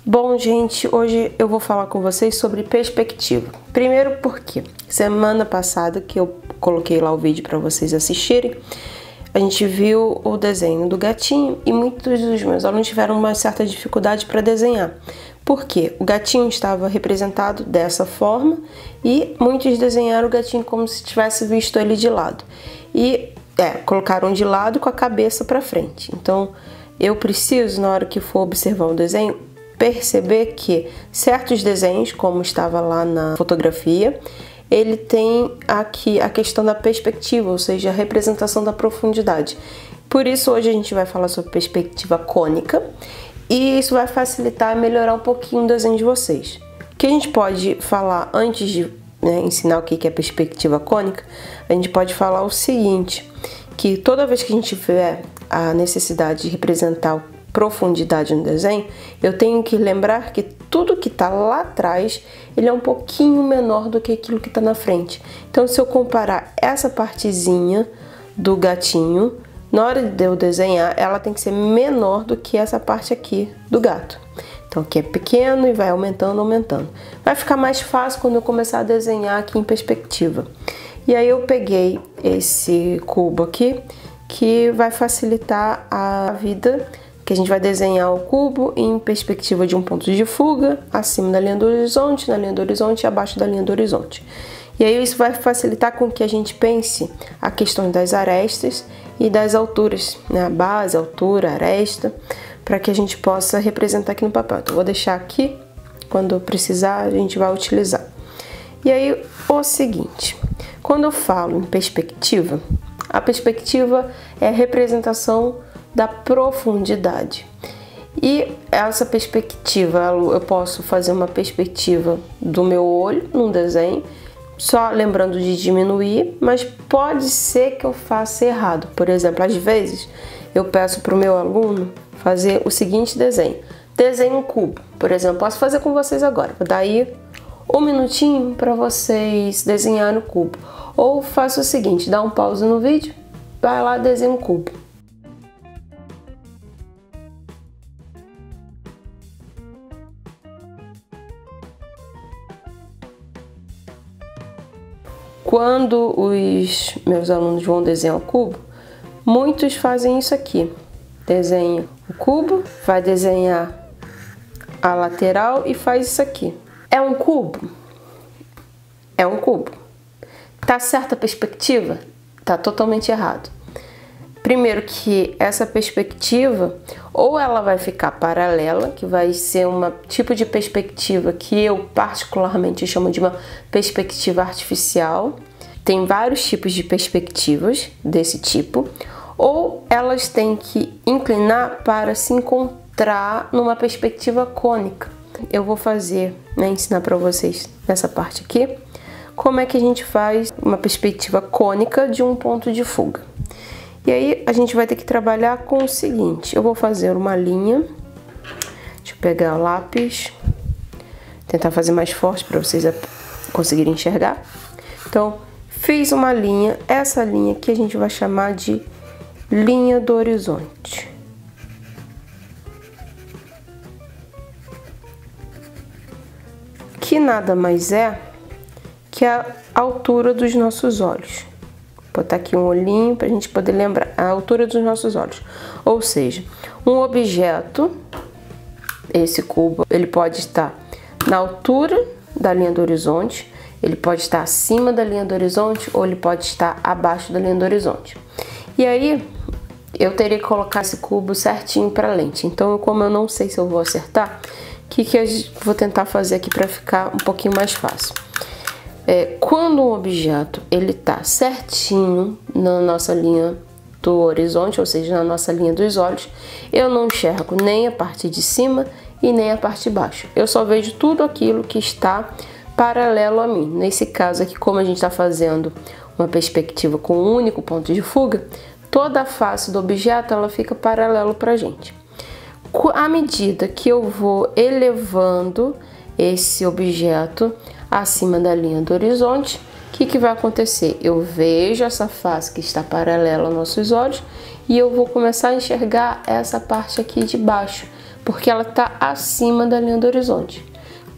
Bom, gente, hoje eu vou falar com vocês sobre perspectiva. Primeiro porque semana passada que eu coloquei lá o vídeo para vocês assistirem, a gente viu o desenho do gatinho e muitos dos meus alunos tiveram uma certa dificuldade para desenhar. Porque o gatinho estava representado dessa forma e muitos desenharam o gatinho como se tivesse visto ele de lado. E colocaram de lado com a cabeça para frente. Então, eu preciso, na hora que for observar o desenho, perceber que certos desenhos, como estava lá na fotografia, ele tem aqui a questão da perspectiva, ou seja, a representação da profundidade. Por isso, hoje a gente vai falar sobre perspectiva cônica e isso vai facilitar e melhorar um pouquinho o desenho de vocês. O que a gente pode falar antes de ensinar o que é perspectiva cônica, a gente pode falar o seguinte, que toda vez que a gente tiver a necessidade de representar profundidade no desenho, eu tenho que lembrar que tudo que está lá atrás, ele é um pouquinho menor do que aquilo que está na frente. Então, se eu comparar essa partezinha do gatinho, na hora de eu desenhar, ela tem que ser menor do que essa parte aqui do gato. Então, aqui é pequeno e vai aumentando, aumentando. Vai ficar mais fácil quando eu começar a desenhar aqui em perspectiva. E aí eu peguei esse cubo aqui, que vai facilitar a vida, que a gente vai desenhar o cubo em perspectiva de um ponto de fuga, acima da linha do horizonte, na linha do horizonte e abaixo da linha do horizonte. E aí isso vai facilitar com que a gente pense a questão das arestas e das alturas, né? A base, altura, aresta, para que a gente possa representar aqui no papel. Então, vou deixar aqui, quando precisar a gente vai utilizar. E aí o seguinte, quando eu falo em perspectiva, a perspectiva é a representação da profundidade. E essa perspectiva, eu posso fazer uma perspectiva do meu olho num desenho, só lembrando de diminuir, mas pode ser que eu faça errado. Por exemplo, às vezes eu peço para o meu aluno fazer o seguinte desenho. Desenhe um cubo, por exemplo, posso fazer com vocês agora. Vou dar aí um minutinho para vocês desenharem o cubo. Ou faça o seguinte, dá um pause no vídeo, vai lá, desenha um cubo. Quando os meus alunos vão desenhar o cubo, muitos fazem isso aqui. Desenha o cubo, vai desenhar a lateral e faz isso aqui. É um cubo? É um cubo. Tá certa a perspectiva? Tá totalmente errado. Primeiro que essa perspectiva, ou ela vai ficar paralela, que vai ser um tipo de perspectiva que eu particularmente chamo de uma perspectiva artificial. Tem vários tipos de perspectivas desse tipo. Ou elas têm que inclinar para se encontrar numa perspectiva cônica. Eu vou fazer, ensinar para vocês nessa parte aqui, como é que a gente faz uma perspectiva cônica de um ponto de fuga. E aí a gente vai ter que trabalhar com o seguinte, eu vou fazer uma linha, deixa eu pegar o lápis, tentar fazer mais forte para vocês conseguirem enxergar. Então, fiz uma linha, essa linha aqui a gente vai chamar de linha do horizonte. Que nada mais é que a altura dos nossos olhos. Vou botar aqui um olhinho para a gente poder lembrar a altura dos nossos olhos. Ou seja, um objeto, esse cubo, ele pode estar na altura da linha do horizonte, ele pode estar acima da linha do horizonte ou ele pode estar abaixo da linha do horizonte. E aí, eu teria que colocar esse cubo certinho para a lente. Então, como eu não sei se eu vou acertar, o que eu vou tentar fazer aqui para ficar um pouquinho mais fácil? Quando um objeto ele tá certinho na nossa linha do horizonte, ou seja, na nossa linha dos olhos, eu não enxergo nem a parte de cima e nem a parte de baixo. Eu só vejo tudo aquilo que está paralelo a mim. Nesse caso aqui, como a gente está fazendo uma perspectiva com um único ponto de fuga, toda a face do objeto ela fica paralelo para a gente. À medida que eu vou elevando esse objeto acima da linha do horizonte, o que vai acontecer? Eu vejo essa face que está paralela aos nossos olhos e eu vou começar a enxergar essa parte aqui de baixo, porque ela está acima da linha do horizonte.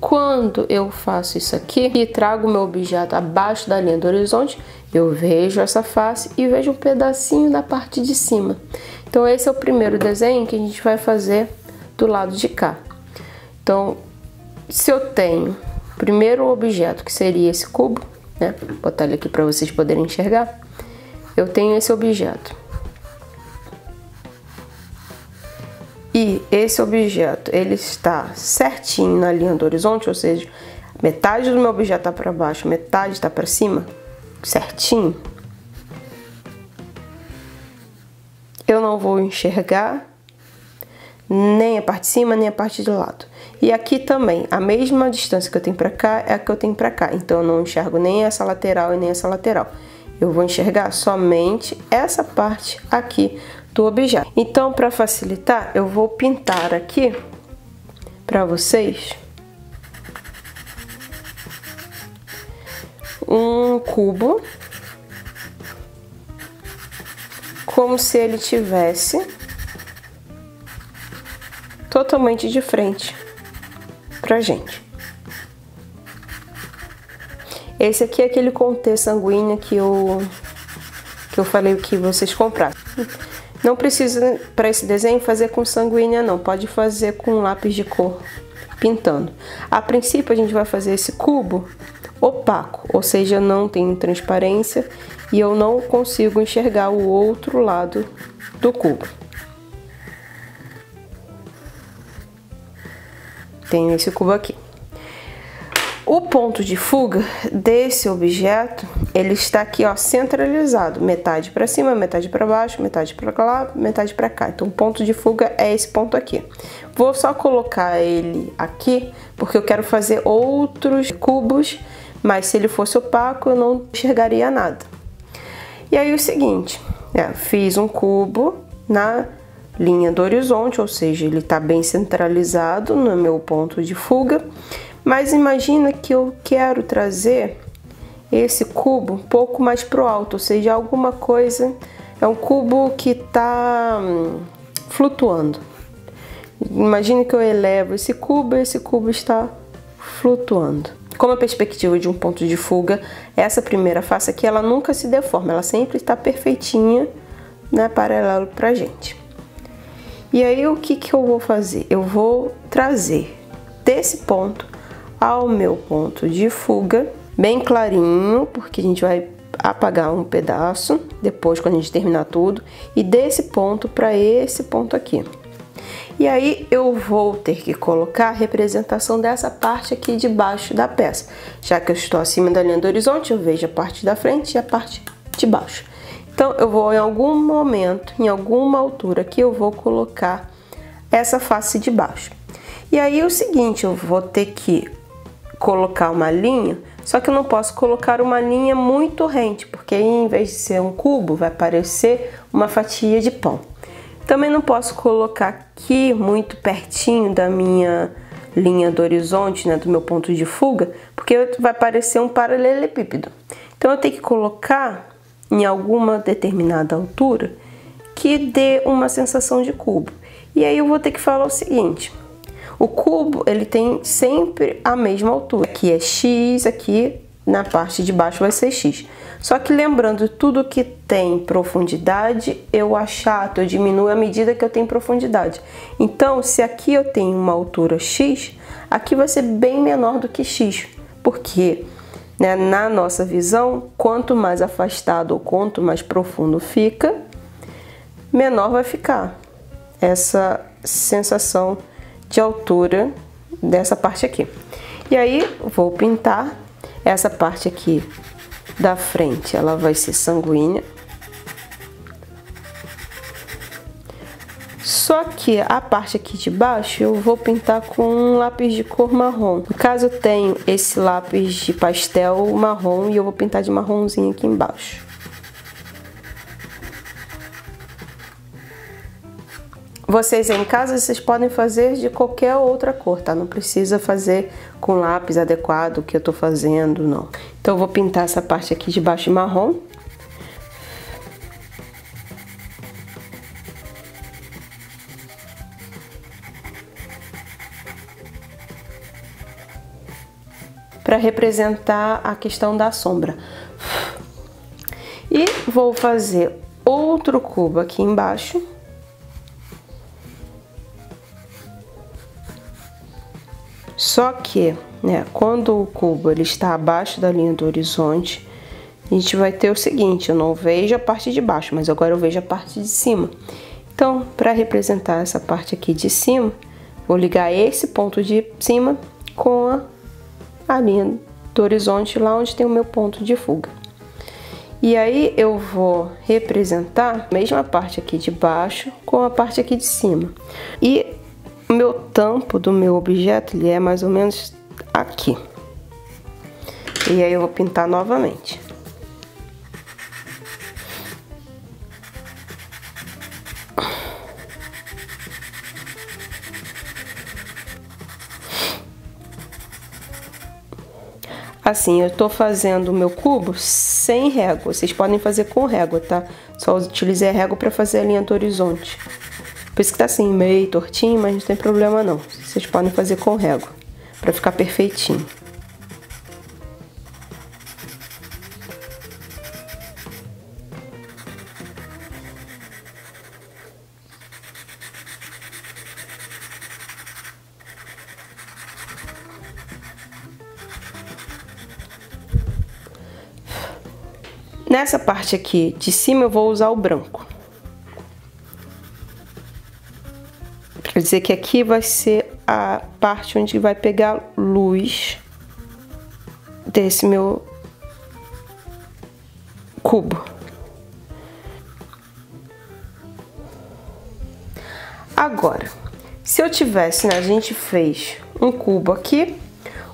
Quando eu faço isso aqui e trago o meu objeto abaixo da linha do horizonte, eu vejo essa face e vejo um pedacinho da parte de cima. Então esse é o primeiro desenho que a gente vai fazer do lado de cá. Então, se eu tenho o primeiro objeto, que seria esse cubo, né? Vou botar ele aqui para vocês poderem enxergar. Eu tenho esse objeto. E esse objeto, ele está certinho na linha do horizonte, ou seja, metade do meu objeto está para baixo, metade está para cima, certinho. Eu não vou enxergar nem a parte de cima, nem a parte de lado. E aqui também, a mesma distância que eu tenho para cá é a que eu tenho para cá. Então, eu não enxergo nem essa lateral e nem essa lateral. Eu vou enxergar somente essa parte aqui do objeto. Então, para facilitar, eu vou pintar aqui para vocês um cubo como se ele tivesse totalmente de frente pra gente. Esse aqui é aquele conter sanguíneo que eu falei que vocês comprassem. Não precisa, para esse desenho, fazer com sanguínea não, pode fazer com lápis de cor pintando. A princípio a gente vai fazer esse cubo opaco, ou seja, não tem transparência e eu não consigo enxergar o outro lado do cubo. Tenho esse cubo aqui. O ponto de fuga desse objeto, ele está aqui, ó, centralizado, metade para cima, metade para baixo, metade para lá, metade para cá. Então, o ponto de fuga é esse ponto aqui. Vou só colocar ele aqui, porque eu quero fazer outros cubos, mas se ele fosse opaco, eu não enxergaria nada. E aí, o seguinte, fiz um cubo na linha do horizonte, ou seja, ele está bem centralizado no meu ponto de fuga. Mas imagina que eu quero trazer esse cubo um pouco mais pro alto, ou seja, alguma coisa, é um cubo que está flutuando. Imagine que eu elevo esse cubo e esse cubo está flutuando. Como a perspectiva de um ponto de fuga, essa primeira face aqui, ela nunca se deforma, ela sempre está perfeitinha, né, paralelo pra gente. E aí, o que eu vou fazer? Eu vou trazer desse ponto ao meu ponto de fuga, bem clarinho, porque a gente vai apagar um pedaço, depois quando a gente terminar tudo, e desse ponto para esse ponto aqui. E aí eu vou ter que colocar a representação dessa parte aqui de baixo da peça. Já que eu estou acima da linha do horizonte, eu vejo a parte da frente e a parte de baixo. Então eu vou em algum momento, em alguma altura aqui, eu vou colocar essa face de baixo. E aí é o seguinte, eu vou ter que colocar uma linha, só que eu não posso colocar uma linha muito rente, porque aí, em vez de ser um cubo, vai parecer uma fatia de pão. Também não posso colocar aqui muito pertinho da minha linha do horizonte, né, do meu ponto de fuga, porque vai parecer um paralelepípedo. Então eu tenho que colocar em alguma determinada altura que dê uma sensação de cubo. E aí eu vou ter que falar o seguinte: o cubo, ele tem sempre a mesma altura. Aqui é x, aqui na parte de baixo vai ser x. Só que lembrando, tudo que tem profundidade, eu achato, eu diminuo à medida que eu tenho profundidade. Então, se aqui eu tenho uma altura x, aqui vai ser bem menor do que x. Porque, né, na nossa visão, quanto mais afastado ou quanto mais profundo fica, menor vai ficar essa sensação de altura dessa parte aqui. E aí vou pintar essa parte aqui da frente, ela vai ser sanguínea. Só que a parte aqui de baixo eu vou pintar com um lápis de cor marrom. No caso eu tenho esse lápis de pastel marrom e eu vou pintar de marronzinho aqui embaixo. Vocês em casa, vocês podem fazer de qualquer outra cor, tá? Não precisa fazer com lápis adequado que eu tô fazendo, não. Então eu vou pintar essa parte aqui de baixo de marrom. para representar a questão da sombra. E vou fazer outro cubo aqui embaixo. Só que, né, quando o cubo ele está abaixo da linha do horizonte, a gente vai ter o seguinte: eu não vejo a parte de baixo, mas agora eu vejo a parte de cima. Então, para representar essa parte aqui de cima, vou ligar esse ponto de cima com a linha do horizonte, lá onde tem o meu ponto de fuga. E aí eu vou representar a mesma parte aqui de baixo com a parte aqui de cima. E o meu tampo do meu objeto, ele é mais ou menos aqui. E aí eu vou pintar novamente. Assim, eu tô fazendo o meu cubo sem régua. Vocês podem fazer com régua, tá? Só utilizei a régua para fazer a linha do horizonte. Por isso que tá assim, meio tortinho, mas não tem problema não. Vocês podem fazer com régua, para ficar perfeitinho. Nessa parte aqui de cima eu vou usar o branco. Quer dizer que aqui vai ser a parte onde vai pegar luz desse meu cubo. Agora, se eu tivesse, né, a gente fez um cubo aqui,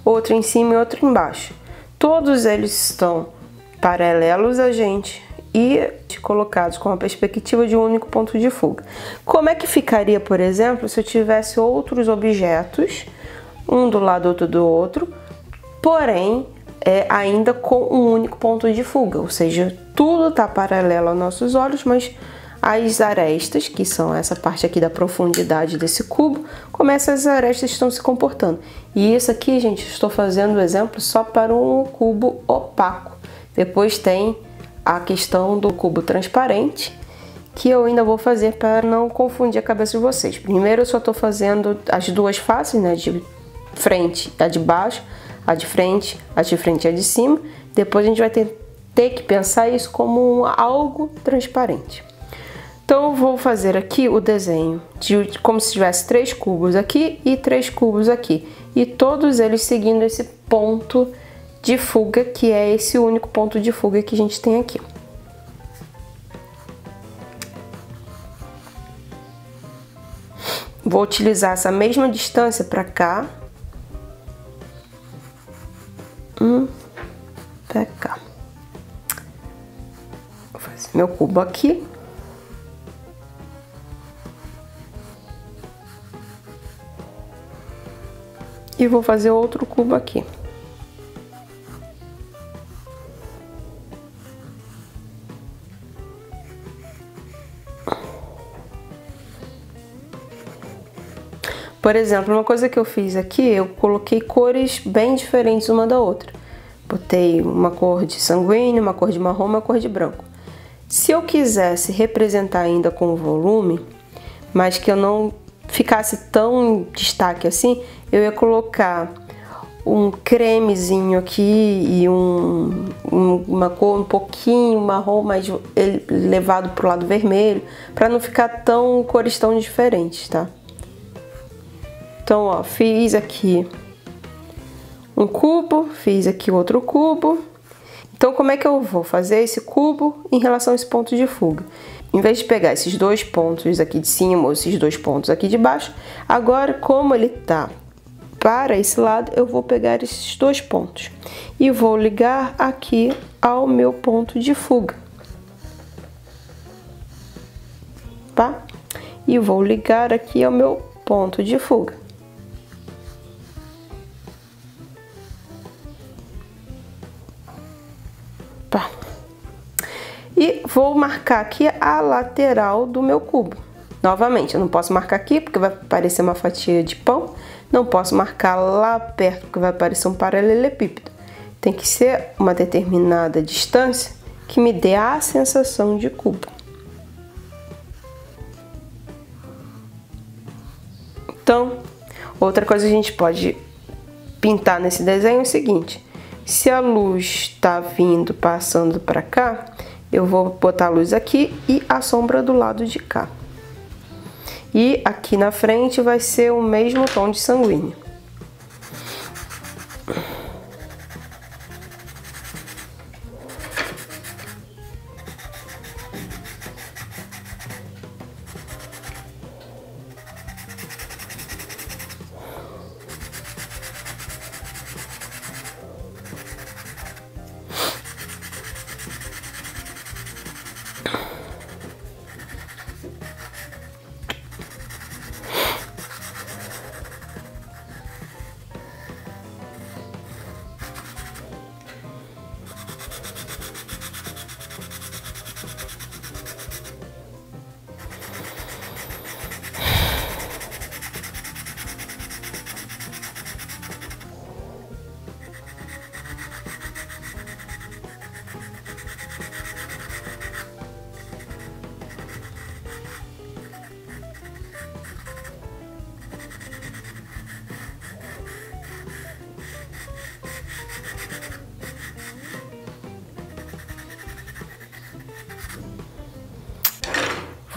outro em cima e outro embaixo. Todos eles estão paralelos a gente e colocados com a perspectiva de um único ponto de fuga. Como é que ficaria, por exemplo, se eu tivesse outros objetos, um do lado, outro do outro, porém ainda com um único ponto de fuga, ou seja, tudo está paralelo aos nossos olhos, mas as arestas, que são essa parte aqui da profundidade desse cubo, como essas arestas estão se comportando. E isso aqui, gente, estou fazendo o exemplo só para um cubo opaco. Depois tem a questão do cubo transparente, que eu ainda vou fazer para não confundir a cabeça de vocês. Primeiro eu só estou fazendo as duas faces, né, de frente e a de baixo, a de frente e a de cima. Depois a gente vai ter que pensar isso como algo transparente. Então eu vou fazer aqui o desenho como se tivesse 3 cubos aqui e 3 cubos aqui. E todos eles seguindo esse ponto de fuga, que é esse único ponto de fuga que a gente tem aqui. Vou utilizar essa mesma distância para cá. Para cá. Vou fazer meu cubo aqui. E vou fazer outro cubo aqui. Por exemplo, uma coisa que eu fiz aqui, eu coloquei cores bem diferentes uma da outra. Botei uma cor de sanguíneo, uma cor de marrom, uma cor de branco. Se eu quisesse representar ainda com volume, mas que eu não ficasse tão em destaque assim, eu ia colocar um cremezinho aqui e uma cor um pouquinho marrom, mas levado para o lado vermelho, para não ficar cores tão diferentes, tá? Então, ó, fiz aqui um cubo, fiz aqui outro cubo. Então, como é que eu vou fazer esse cubo em relação a esse ponto de fuga? Em vez de pegar esses 2 pontos aqui de cima ou esses 2 pontos aqui de baixo, agora, como ele tá para esse lado, eu vou pegar esses 2 pontos e vou ligar aqui ao meu ponto de fuga, tá? E vou ligar aqui ao meu ponto de fuga. Tá. E vou marcar aqui a lateral do meu cubo. Novamente, eu não posso marcar aqui porque vai parecer uma fatia de pão. Não posso marcar lá perto, porque vai parecer um paralelepípedo. Tem que ser uma determinada distância que me dê a sensação de cubo. Então, outra coisa que a gente pode pintar nesse desenho é o seguinte: se a luz está vindo, passando para cá, eu vou botar a luz aqui e a sombra do lado de cá. E aqui na frente vai ser o mesmo tom de sanguíneo.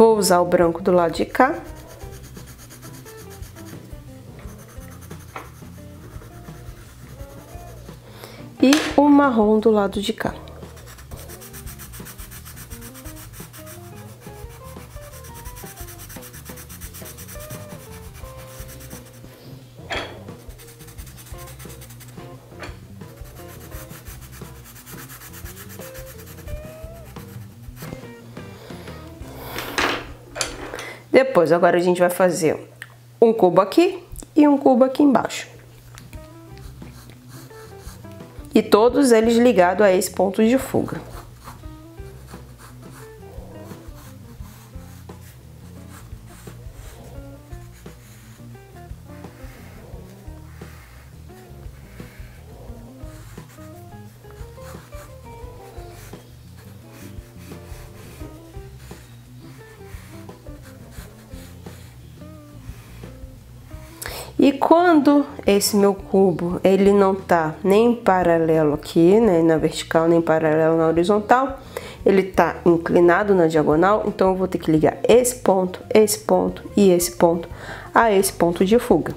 Vou usar o branco do lado de cá. E o marrom do lado de cá. Depois, agora a gente vai fazer um cubo aqui e um cubo aqui embaixo. E todos eles ligados a esse ponto de fuga. E quando esse meu cubo, ele não tá nem paralelo aqui, né, na vertical, nem paralelo na horizontal, ele tá inclinado na diagonal, então eu vou ter que ligar esse ponto e esse ponto a esse ponto de fuga.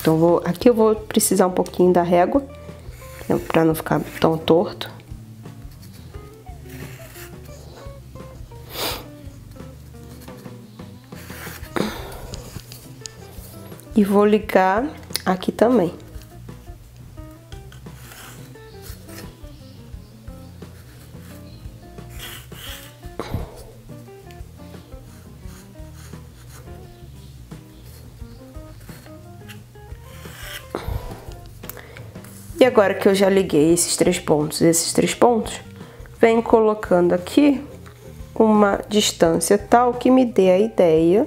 Então aqui eu vou precisar um pouquinho da régua, para não ficar tão torto. E vou ligar aqui também. E agora que eu já liguei esses três pontos, venho colocando aqui uma distância tal que me dê a ideia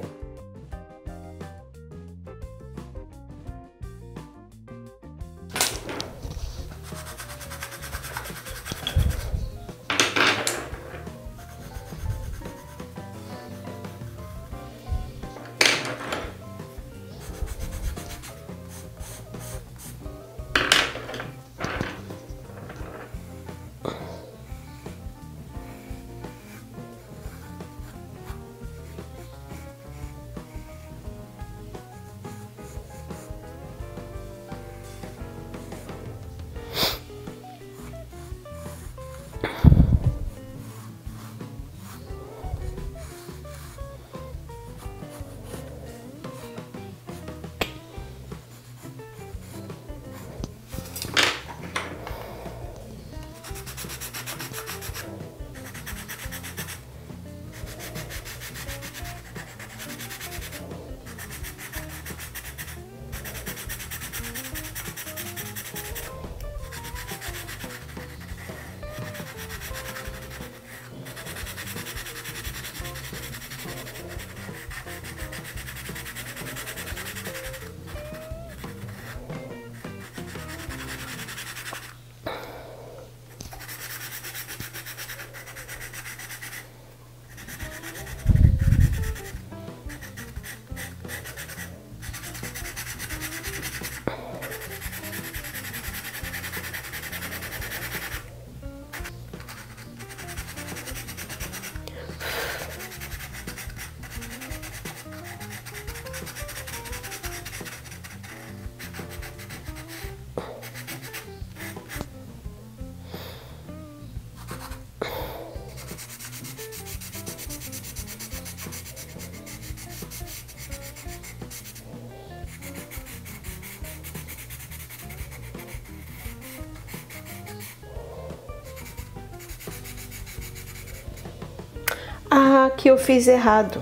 Ah, aqui eu fiz errado.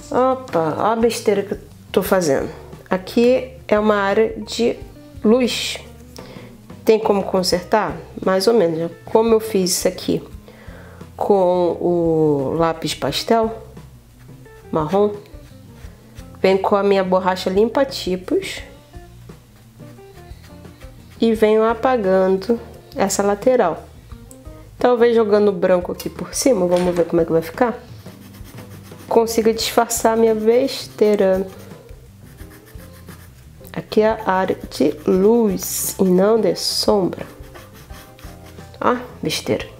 Opa, ó a besteira que eu tô fazendo. Aqui é uma área de luz. Tem como consertar? Mais ou menos. Como eu fiz isso aqui com o lápis pastel marrom, venho com a minha borracha limpa-tipos e venho apagando essa lateral. Talvez jogando branco aqui por cima, vamos ver como é que vai ficar. Consiga disfarçar a minha besteira. Aqui é a área de luz e não de sombra. Ah, besteira.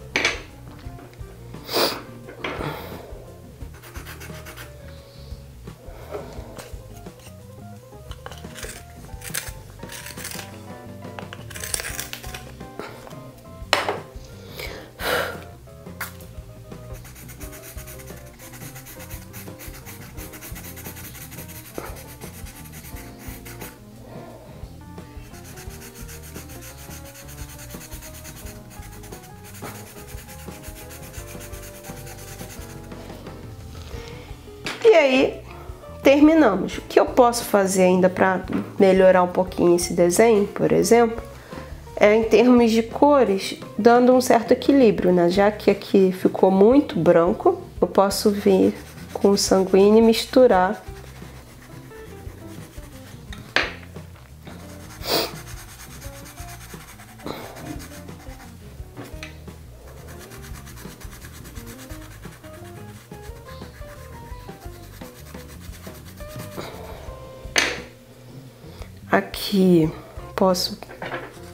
E aí, terminamos. O que eu posso fazer ainda para melhorar um pouquinho esse desenho, por exemplo, é em termos de cores, dando um certo equilíbrio, né? Já que aqui ficou muito branco, eu posso vir com o sanguíneo e misturar. Aqui posso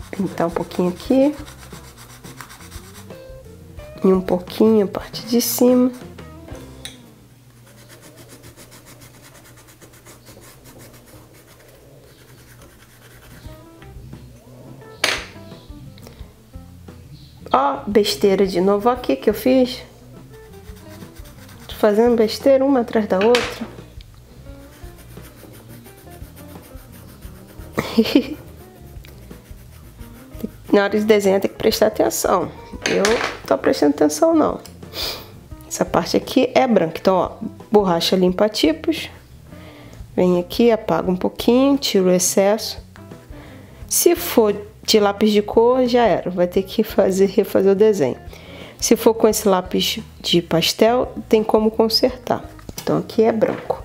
pintar um pouquinho aqui e um pouquinho a parte de cima. Ó, besteira de novo aqui que eu fiz. Tô fazendo besteira uma atrás da outra. Na hora de desenhar tem que prestar atenção. Eu não tô prestando atenção não. Essa parte aqui é branca. Então, ó, borracha limpa-tipos. Vem aqui, apaga um pouquinho, tira o excesso. Se for de lápis de cor, já era. Vai ter que refazer o desenho. Se for com esse lápis de pastel, tem como consertar. Então, aqui é branco.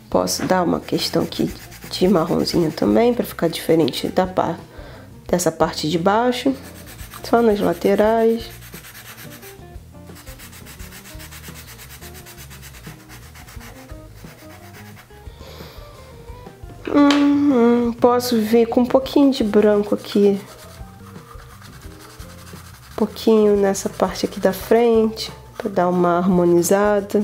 Posso dar uma questão aqui de marronzinho também, para ficar diferente dessa parte de baixo, só nas laterais. Posso vir com um pouquinho de branco aqui, um pouquinho nessa parte aqui da frente, para dar uma harmonizada.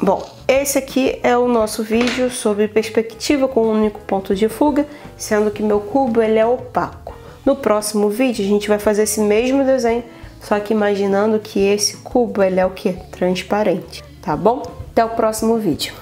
Bom, esse aqui é o nosso vídeo sobre perspectiva com um único ponto de fuga, sendo que meu cubo ele é opaco. No próximo vídeo a gente vai fazer esse mesmo desenho, só que imaginando que esse cubo ele é o que? Transparente, tá bom? Até o próximo vídeo.